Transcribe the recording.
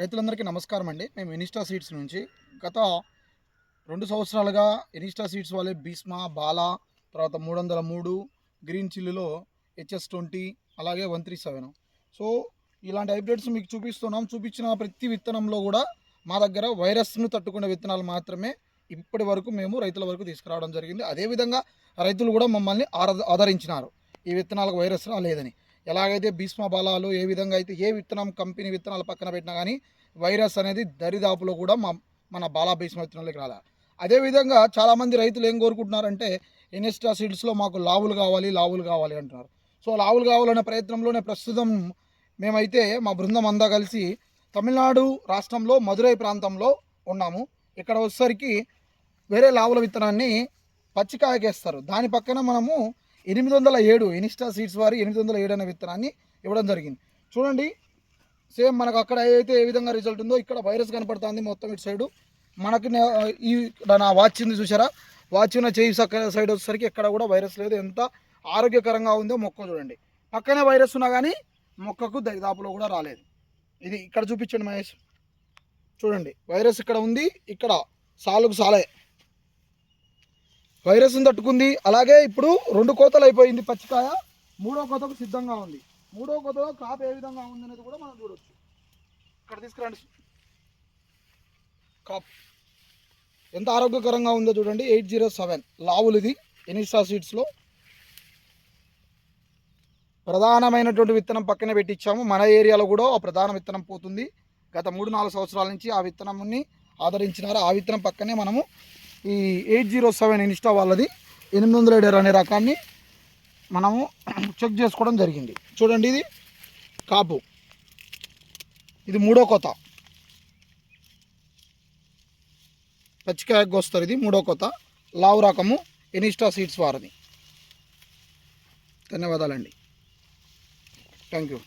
రైతులందరికీ నమస్కారం అండి. మేము ఇనిస్టా సీడ్స్ నుంచి గత 2 సంవత్సరాలుగా ఇనిస్టా సీడ్స్ వాళ్ళే భీస్మా, బాలా, తర్వాత 303, గ్రీన్ చిల్లీలో HS20 అలాగే 137. సో ఇలాంటి హైబ్రిడ్స్ మీకు చూపిస్తున్నాం. చూపించిన ప్రతి విత్తనంలో కూడా మా దగ్గర వైరస్ను తట్టుకునే విత్తనాలు మాత్రమే ఇప్పటి వరకు మేము రైతుల వరకు తీసుకురావడం జరిగింది. అదేవిధంగా రైతులు కూడా మమ్మల్ని ఆదరించినారు, ఈ విత్తనాలకు వైరస్ రాలేదని. ఎలాగైతే భీష్మ బాలాలు ఏ విధంగా అయితే ఏ విత్తనం కంపెనీ విత్తనాలు పక్కన పెట్టినా కానీ వైరస్ అనేది దరిదాపులో కూడా మన బాలా భీష్మ విత్తనాలకి రాలే. అదేవిధంగా చాలామంది రైతులు ఏం కోరుకుంటున్నారంటే ఇనిస్టా సీడ్స్లో మాకు లావులు కావాలి అంటున్నారు. సో లావులు కావాలనే ప్రయత్నంలోనే ప్రస్తుతం మేమైతే మా బృందం అంతా కలిసి తమిళనాడు రాష్ట్రంలో మదురై ప్రాంతంలో ఉన్నాము. ఇక్కడ వచ్చేసరికి వేరే లావుల విత్తనాన్ని పచ్చికాయకేస్తారు. దాని పక్కన మనము 807 ఇనిస్టా సీడ్స్ వారి 807 అనే విత్తనాన్ని ఇవ్వడం జరిగింది. చూడండి, సేమ్ మనకు అక్కడ అయితే ఏ విధంగా రిజల్ట్ ఉందో ఇక్కడ వైరస్ కనపడుతుంది మొత్తం ఇటు సైడు. మనకి ఈ నా వాచ్ ఉంది చూసారా, వాచ్ ఉన్న చేయి సైడ్ వచ్చేసరికి ఎక్కడ కూడా వైరస్ లేదు. ఎంత ఆరోగ్యకరంగా ఉందో మొక్క చూడండి. పక్కనే వైరస్ ఉన్నా కానీ మొక్కకు దరిదాపులో కూడా రాలేదు. ఇది ఇక్కడ చూపించండి మహేష్. చూడండి, వైరస్ ఇక్కడ ఉంది, ఇక్కడ సాలుకు సాలే వైరస్ని తట్టుకుంది. అలాగే ఇప్పుడు 2 కోతలు అయిపోయింది పచ్చికాయ, 3వ కోతకు సిద్ధంగా ఉంది. 3వ కోతలో కాపు ఏ విధంగా ఉంది అనేది కూడా మనం చూడవచ్చు. ఇక్కడ తీసుకురండి, కాపు ఎంత ఆరోగ్యకరంగా ఉందో చూడండి. 807 లావులు ఇది ఇనిస్టా సీడ్స్లో ప్రధానమైనటువంటి విత్తనం పక్కనే పెట్టించాము. మన ఏరియాలో కూడా ఆ ప్రధాన విత్తనం పోతుంది. గత 3-4 సంవత్సరాల నుంచి ఆ విత్తనాన్ని ఆదరించినారు. ఆ విత్తనం పక్కనే మనము ఈ 807 ఇనిస్టా వాళ్ళది 807 అనే రకాన్ని మనము చెక్ చేసుకోవడం జరిగింది. చూడండి, ఇది కాపు, ఇది 3వ కోత పచ్చికాయకు వస్తారు. ఇది 3వ కోత లావు రకము ఇనిస్టా సీడ్స్ వారిది. ధన్యవాదాలండి. Thank you.